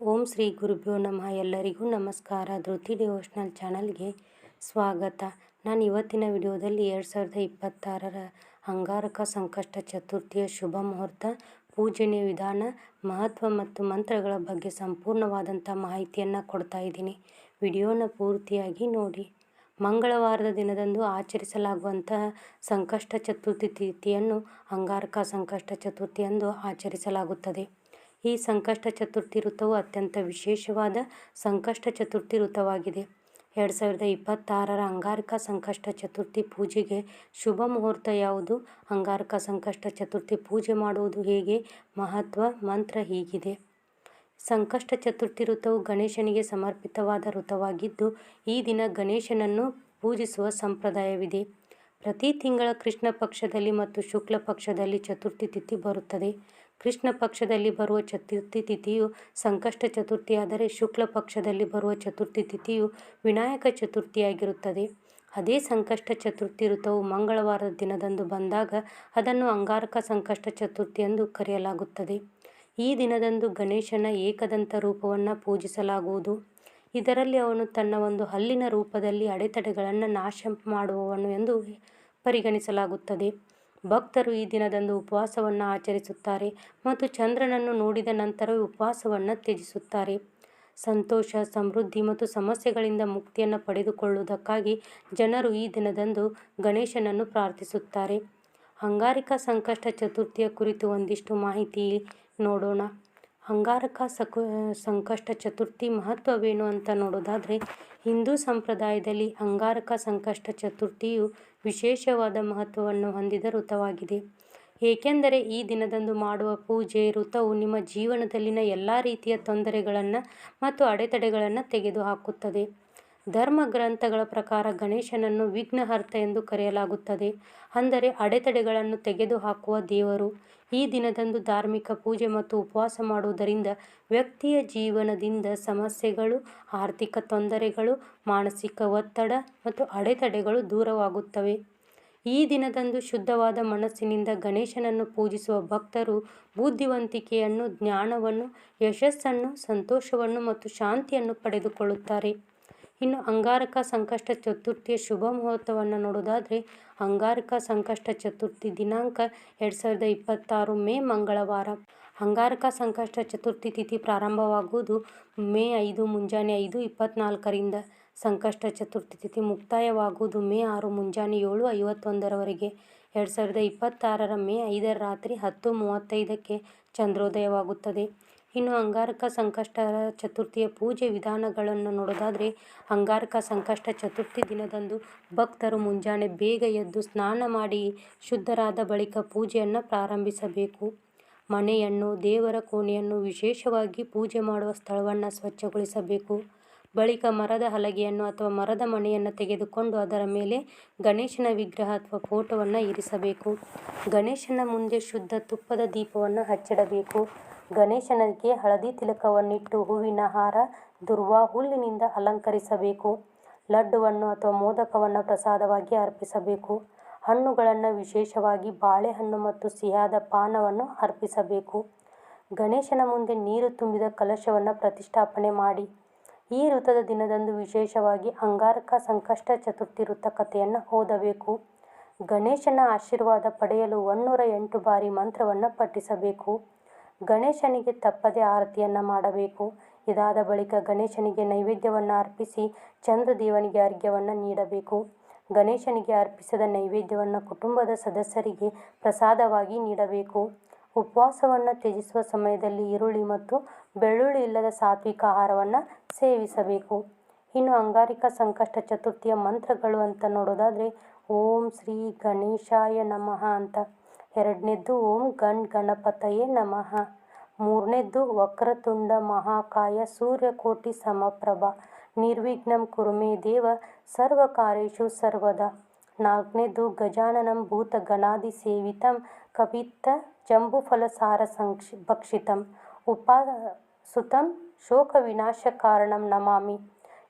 ಓಂ ಶ್ರೀ ಗುರುಭ್ಯೋ ನಮಃ. ಎಲ್ಲರಿಗೂ ನಮಸ್ಕಾರ. ಧೃತಿ ಡಿವೋಷನಲ್ ಚಾನಲ್ಗೆ ಸ್ವಾಗತ. ನಾನು ಇವತ್ತಿನ ವಿಡಿಯೋದಲ್ಲಿ 2026ರ ಅಂಗಾರಕ ಸಂಕಷ್ಟ ಚತುರ್ಥಿಯ ಶುಭ ಮುಹೂರ್ತ, ಪೂಜನೀಯ ವಿಧಾನ, ಮಹತ್ವ ಮತ್ತು ಮಂತ್ರಗಳ ಬಗ್ಗೆ ಸಂಪೂರ್ಣವಾದಂಥ ಮಾಹಿತಿಯನ್ನು ಕೊಡ್ತಾ ಇದ್ದೀನಿ. ವಿಡಿಯೋನ ಪೂರ್ತಿಯಾಗಿ ನೋಡಿ. ಮಂಗಳವಾರದ ದಿನದಂದು ಆಚರಿಸಲಾಗುವಂತಹ ಸಂಕಷ್ಟ ಚತುರ್ಥಿ ತಿಥಿಯನ್ನು ಅಂಗಾರಕ ಸಂಕಷ್ಟ ಚತುರ್ಥಿ ಎಂದು ಆಚರಿಸಲಾಗುತ್ತದೆ. ಈ ಸಂಕಷ್ಟ ಚತುರ್ಥಿ ಋತುವು ಅತ್ಯಂತ ವಿಶೇಷವಾದ ಸಂಕಷ್ಟ ಚತುರ್ಥಿ ಋತುವಾಗಿದೆ. 2026ರ ಅಂಗಾರಕ ಸಂಕಷ್ಟ ಚತುರ್ಥಿ ಪೂಜೆಗೆ ಶುಭ ಮುಹೂರ್ತ ಯಾವುದು, ಅಂಗಾರಕ ಸಂಕಷ್ಟ ಚತುರ್ಥಿ ಪೂಜೆ ಮಾಡುವುದು ಹೇಗೆ, ಮಹತ್ವ, ಮಂತ್ರ ಹೀಗಿದೆ. ಸಂಕಷ್ಟ ಚತುರ್ಥಿ ಋತುವು ಗಣೇಶನಿಗೆ ಸಮರ್ಪಿತವಾದ ಋತುವಾಗಿದ್ದು, ಈ ದಿನ ಗಣೇಶನನ್ನು ಪೂಜಿಸುವ ಸಂಪ್ರದಾಯವಿದೆ. ಪ್ರತಿ ತಿಂಗಳ ಕೃಷ್ಣ ಪಕ್ಷದಲ್ಲಿ ಮತ್ತು ಶುಕ್ಲ ಪಕ್ಷದಲ್ಲಿ ಚತುರ್ಥಿ ತಿಥಿ ಬರುತ್ತದೆ. ಕೃಷ್ಣ ಪಕ್ಷದಲ್ಲಿ ಬರುವ ಚತುರ್ಥಿ ತಿಥಿಯು ಸಂಕಷ್ಟ ಚತುರ್ಥಿಯಾದರೆ, ಶುಕ್ಲ ಪಕ್ಷದಲ್ಲಿ ಬರುವ ಚತುರ್ಥಿ ತಿಥಿಯು ವಿನಾಯಕ ಚತುರ್ಥಿಯಾಗಿರುತ್ತದೆ. ಅದೇ ಸಂಕಷ್ಟ ಚತುರ್ಥಿ ಋತುವು ಮಂಗಳವಾರದ ದಿನದಂದು ಬಂದಾಗ ಅದನ್ನು ಅಂಗಾರಕ ಸಂಕಷ್ಟ ಚತುರ್ಥಿ ಎಂದು ಕರೆಯಲಾಗುತ್ತದೆ. ಈ ದಿನದಂದು ಗಣೇಶನ ಏಕದಂತ ರೂಪವನ್ನು ಪೂಜಿಸಲಾಗುವುದು. ಇದರಲ್ಲಿ ಅವನು ತನ್ನ ಒಂದು ಹಲ್ಲಿನ ರೂಪದಲ್ಲಿ ಅಡೆತಡೆಗಳನ್ನು ನಾಶ ಮಾಡುವವನು ಎಂದು ಪರಿಗಣಿಸಲಾಗುತ್ತದೆ. ಭಕ್ತರು ಈ ದಿನದಂದು ಉಪವಾಸವನ್ನು ಆಚರಿಸುತ್ತಾರೆ ಮತ್ತು ಚಂದ್ರನನ್ನು ನೋಡಿದ ನಂತರವೇ ಉಪವಾಸವನ್ನು ತ್ಯಜಿಸುತ್ತಾರೆ. ಸಂತೋಷ, ಸಮೃದ್ಧಿ ಮತ್ತು ಸಮಸ್ಯೆಗಳಿಂದ ಮುಕ್ತಿಯನ್ನು ಪಡೆದುಕೊಳ್ಳುವುದಕ್ಕಾಗಿ ಜನರು ಈ ದಿನದಂದು ಗಣೇಶನನ್ನು ಪ್ರಾರ್ಥಿಸುತ್ತಾರೆ. ಅಂಗಾರಕ ಸಂಕಷ್ಟ ಚತುರ್ಥಿಯ ಕುರಿತು ಒಂದಿಷ್ಟು ಮಾಹಿತಿ ನೋಡೋಣ. ಅಂಗಾರಕ ಸಂಕಷ್ಟ ಚತುರ್ಥಿ ಮಹತ್ವವೇನು ಅಂತ ನೋಡೋದಾದರೆ, ಹಿಂದೂ ಸಂಪ್ರದಾಯದಲ್ಲಿ ಅಂಗಾರಕ ಸಂಕಷ್ಟ ಚತುರ್ಥಿಯು ವಿಶೇಷವಾದ ಮಹತ್ವವನ್ನು ಹೊಂದಿದ ಋತುವಾಗಿದೆ. ಏಕೆಂದರೆ ಈ ದಿನದಂದು ಮಾಡುವ ಪೂಜೆ ಋತುವು ನಿಮ್ಮ ಜೀವನದಲ್ಲಿನ ಎಲ್ಲ ರೀತಿಯ ತೊಂದರೆಗಳನ್ನು ಮತ್ತು ಅಡೆತಡೆಗಳನ್ನು ತೆಗೆದುಹಾಕುತ್ತದೆ. ಧರ್ಮ ಗ್ರಂಥಗಳ ಪ್ರಕಾರ ಗಣೇಶನನ್ನು ವಿಘ್ನಹರ್ತ ಎಂದು ಕರೆಯಲಾಗುತ್ತದೆ, ಅಂದರೆ ಅಡೆತಡೆಗಳನ್ನು ತೆಗೆದುಹಾಕುವ ದೇವರು. ಈ ದಿನದಂದು ಧಾರ್ಮಿಕ ಪೂಜೆ ಮತ್ತು ಉಪವಾಸ ಮಾಡುವುದರಿಂದ ವ್ಯಕ್ತಿಯ ಜೀವನದಿಂದ ಸಮಸ್ಯೆಗಳು, ಆರ್ಥಿಕ ತೊಂದರೆಗಳು, ಮಾನಸಿಕ ಒತ್ತಡ ಮತ್ತು ಅಡೆತಡೆಗಳು ದೂರವಾಗುತ್ತವೆ. ಈ ದಿನದಂದು ಶುದ್ಧವಾದ ಮನಸ್ಸಿನಿಂದ ಗಣೇಶನನ್ನು ಪೂಜಿಸುವ ಭಕ್ತರು ಬುದ್ಧಿವಂತಿಕೆಯನ್ನು, ಜ್ಞಾನವನ್ನು, ಯಶಸ್ಸನ್ನು, ಸಂತೋಷವನ್ನು ಮತ್ತು ಶಾಂತಿಯನ್ನು ಪಡೆದುಕೊಳ್ಳುತ್ತಾರೆ. ಇನ್ನು ಅಂಗಾರಕ ಸಂಕಷ್ಟ ಚತುರ್ಥಿಯ ಶುಭ ಮುಹೂರ್ತವನ್ನು ನೋಡೋದಾದರೆ, ಅಂಗಾರಕ ಸಂಕಷ್ಟ ಚತುರ್ಥಿ ದಿನಾಂಕ 2026 ಮೇ ಮಂಗಳವಾರ. ಅಂಗಾರಕ ಸಂಕಷ್ಟ ಚತುರ್ಥಿ ತಿಥಿ ಪ್ರಾರಂಭವಾಗುವುದು ಮೇ 5 ಮುಂಜಾನೆ 5:24ರಿಂದ. ಸಂಕಷ್ಟ ಚತುರ್ಥಿ ತಿಥಿ ಮುಕ್ತಾಯವಾಗುವುದು ಮೇ 6 ಮುಂಜಾನೆ 7:51ರವರೆಗೆ. 2026ರ ಮೇ 5ರ ರಾತ್ರಿ 10:35ಕ್ಕೆ ಚಂದ್ರೋದಯವಾಗುತ್ತದೆ. ಇನ್ನು ಅಂಗಾರಕ ಸಂಕಷ್ಟ ಚತುರ್ಥಿಯ ಪೂಜೆ ವಿಧಾನಗಳನ್ನು ನೋಡೋದಾದರೆ, ಅಂಗಾರಕ ಸಂಕಷ್ಟ ಚತುರ್ಥಿ ದಿನದಂದು ಭಕ್ತರು ಮುಂಜಾನೆ ಬೇಗ ಎದ್ದು ಸ್ನಾನ ಮಾಡಿ ಶುದ್ಧರಾದ ಬಳಿಕ ಪೂಜೆಯನ್ನು ಪ್ರಾರಂಭಿಸಬೇಕು. ಮನೆಯನ್ನು, ದೇವರ ಕೋಣೆಯನ್ನು, ವಿಶೇಷವಾಗಿ ಪೂಜೆ ಮಾಡುವ ಸ್ಥಳವನ್ನು ಸ್ವಚ್ಛಗೊಳಿಸಬೇಕು. ಬಳಿಕ ಮರದ ಹಲಗೆಯನ್ನು ಅಥವಾ ಮರದ ಮಣೆಯನ್ನು ತೆಗೆದುಕೊಂಡು ಅದರ ಮೇಲೆ ಗಣೇಶನ ವಿಗ್ರಹ ಅಥವಾ ಫೋಟೋವನ್ನು ಇರಿಸಬೇಕು. ಗಣೇಶನ ಮುಂದೆ ಶುದ್ಧ ತುಪ್ಪದ ದೀಪವನ್ನು ಹಚ್ಚಿಡಬೇಕು. ಗಣೇಶನಿಗೆ ಹಳದಿ ತಿಲಕವನ್ನಿಟ್ಟು ಹೂವಿನ ಹಾರ, ದುರ್ವಾ ಹುಲ್ಲಿನಿಂದ ಅಲಂಕರಿಸಬೇಕು. ಲಡ್ಡುವನ್ನು ಅಥವಾ ಮೋದಕವನ್ನು ಪ್ರಸಾದವಾಗಿ ಅರ್ಪಿಸಬೇಕು. ಹಣ್ಣುಗಳನ್ನು, ವಿಶೇಷವಾಗಿ ಬಾಳೆಹಣ್ಣು ಮತ್ತು ಸಿಹಿಯಾದ ಪಾನವನ್ನು ಅರ್ಪಿಸಬೇಕು. ಗಣೇಶನ ಮುಂದೆ ನೀರು ತುಂಬಿದ ಕಲಶವನ್ನು ಪ್ರತಿಷ್ಠಾಪನೆ ಮಾಡಿ. ಈ ಋತುದ ದಿನದಂದು ವಿಶೇಷವಾಗಿ ಅಂಗಾರಕ ಸಂಕಷ್ಟ ಚತುರ್ಥಿ ಋತ ಕಥೆಯನ್ನು ಓದಬೇಕು. ಗಣೇಶನ ಆಶೀರ್ವಾದ ಪಡೆಯಲು 108 ಬಾರಿ ಮಂತ್ರವನ್ನು ಪಠಿಸಬೇಕು. ಗಣೇಶನಿಗೆ ತಪ್ಪದೆ ಆರತಿಯನ್ನು ಮಾಡಬೇಕು. ಇದಾದ ಬಳಿಕ ಗಣೇಶನಿಗೆ ನೈವೇದ್ಯವನ್ನು ಅರ್ಪಿಸಿ ಚಂದ್ರದೇವನಿಗೆ ಅರ್ಘ್ಯವನ್ನು ನೀಡಬೇಕು. ಗಣೇಶನಿಗೆ ಅರ್ಪಿಸಿದ ನೈವೇದ್ಯವನ್ನು ಕುಟುಂಬದ ಸದಸ್ಯರಿಗೆ ಪ್ರಸಾದವಾಗಿ ನೀಡಬೇಕು. ಉಪವಾಸವನ್ನು ತ್ಯಜಿಸುವ ಸಮಯದಲ್ಲಿ ಈರುಳ್ಳಿ ಮತ್ತು ಬೆಳ್ಳುಳ್ಳಿ ಇಲ್ಲದ ಸಾತ್ವಿಕ ಆಹಾರವನ್ನು ಸೇವಿಸಬೇಕು. ಇನ್ನು ಅಂಗಾರಕ ಸಂಕಷ್ಟ ಚತುರ್ಥಿಯ ಮಂತ್ರಗಳು ಅಂತ ನೋಡೋದಾದರೆ, ಓಂ ಶ್ರೀ ಗಣೇಶಾಯ ನಮಃ ಅಂತ. ಎರಡನೇದ್ದು ಓಂ ಗಣ್ ಗಣಪತಯೇ ನಮಃ. ಮೂರನೇದ್ದು ವಕ್ರತುಂಡ ಮಹಾಕಾಯ ಸೂರ್ಯಕೋಟಿ ಸಮಪ್ರಭ ನಿರ್ವಿಘ್ನಂ ಕುರುಮೇ ದೇವ ಸರ್ವಕಾರ್ಯೇಷು ಸರ್ವದಾ. ನಾಲ್ಕನೇದ್ದು ಗಜಾನನಂ ಭೂತ ಗಣಾದಿ ಸೇವಿತಂ ಕಪಿತ್ತ ಜಂಬುಫಲ ಸಾರ ಭಕ್ಷಿತಂ ಉಪಾಸುತಂ ಶೋಕ ವಿನಾಶ ಕಾರಣಂ ನಮಾಮಿ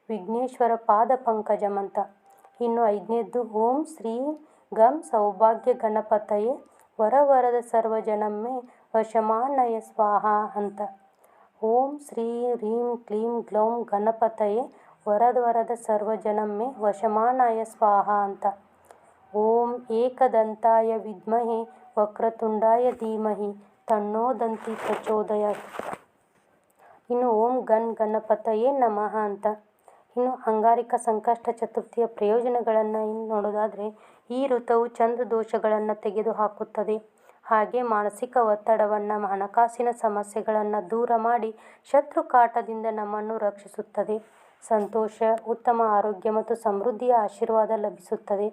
ವಿಘ್ನೇಶ್ವರ ಪಾದ ಪಂಕಜಂ ಅಂತ. ಇನ್ನು ಐದನೇದ್ದು ಓಂ ಶ್ರೀ ಗಂ ಸೌಭಾಗ್ಯ ಗಣಪತಯೇ ವರವರದ ಸರ್ವಜನಮ್ಮೆ ವಶಮಾನಯ ಸ್ವಾಹ ಅಂತ. ಓಂ ಶ್ರೀ ಹ್ರೀಂ ಕ್ಲೀಂ ಗ್ಲೌಂ ಗಣಪತಯೇ ವರದ ಸರ್ವಜನಮ್ಮೆ ವಶಮಾನಾಯ ಸ್ವಾಹ ಅಂತ. ಓಂ ಏಕದಂತಾಯ ವಿದ್ಮಹೆ ವಕ್ರತುಂಡಾಯ ಧೀಮಹಿ ತನ್ನೋ ದಂತಿ ಪ್ರಚೋದಯಾತ್. ಇನ್ನು ಓಂ ಗಣಪತಯೇ ನಮಃ ಅಂತ. ಇನ್ನು ಅಂಗಾರಿಕ ಸಂಕಷ್ಟ ಚತುರ್ಥಿಯ ಪ್ರಯೋಜನಗಳನ್ನು ನೋಡೋದಾದರೆ, ಈ ಋತುವು ಚಂದ್ರ ದೋಷಗಳನ್ನು ತೆಗೆದುಹಾಕುತ್ತದೆ. ಹಾಗೆ ಮಾನಸಿಕ ಒತ್ತಡವನ್ನು, ಹಣಕಾಸಿನ ಸಮಸ್ಯೆಗಳನ್ನು ದೂರ ಮಾಡಿ ಶತ್ರು ಕಾಟದಿಂದ ನಮ್ಮನ್ನು ರಕ್ಷಿಸುತ್ತದೆ. ಸಂತೋಷ, ಉತ್ತಮ ಆರೋಗ್ಯ ಮತ್ತು ಸಮೃದ್ಧಿಯ ಆಶೀರ್ವಾದ ಲಭಿಸುತ್ತದೆ.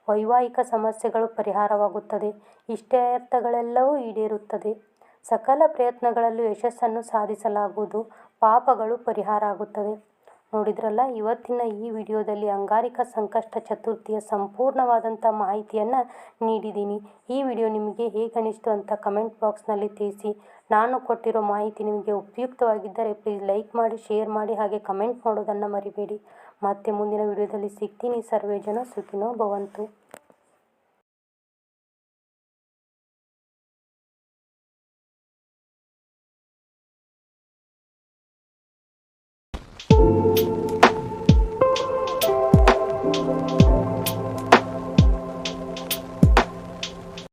ವೈವಾಹಿಕ ಸಮಸ್ಯೆಗಳು ಪರಿಹಾರವಾಗುತ್ತದೆ. ಇಷ್ಟಾರ್ಥಗಳೆಲ್ಲವೂ ಈಡೇರುತ್ತದೆ. ಸಕಲ ಪ್ರಯತ್ನಗಳಲ್ಲೂ ಯಶಸ್ಸನ್ನು ಸಾಧಿಸಲಾಗುವುದು. ಪಾಪಗಳು ಪರಿಹಾರ ಆಗುತ್ತದೆ. ನೋಡಿದ್ರಲ್ಲ, ಇವತ್ತಿನ ಈ ವಿಡಿಯೋದಲ್ಲಿ ಅಂಗಾರಿಕ ಸಂಕಷ್ಟ ಚತುರ್ಥಿಯ ಸಂಪೂರ್ಣವಾದಂಥ ಮಾಹಿತಿಯನ್ನು ನೀಡಿದ್ದೀನಿ. ಈ ವಿಡಿಯೋ ನಿಮಗೆ ಹೇಗೆ ಅನಿಸ್ತು ಅಂತ ಕಮೆಂಟ್ ಬಾಕ್ಸ್ನಲ್ಲಿ ತಿಳಿಸಿ. ನಾನು ಕೊಟ್ಟಿರೋ ಮಾಹಿತಿ ನಿಮಗೆ ಉಪಯುಕ್ತವಾಗಿದ್ದರೆ ಪ್ಲೀಸ್ ಲೈಕ್ ಮಾಡಿ, ಶೇರ್ ಮಾಡಿ, ಹಾಗೆ ಕಮೆಂಟ್ ಮಾಡೋದನ್ನು ಮರಿಬೇಡಿ. ಮತ್ತೆ ಮುಂದಿನ ವಿಡಿಯೋದಲ್ಲಿ ಸಿಗ್ತೀನಿ. ಸರ್ವೇ ಜನ ಸುಖಿನೋ ಭವಂತು.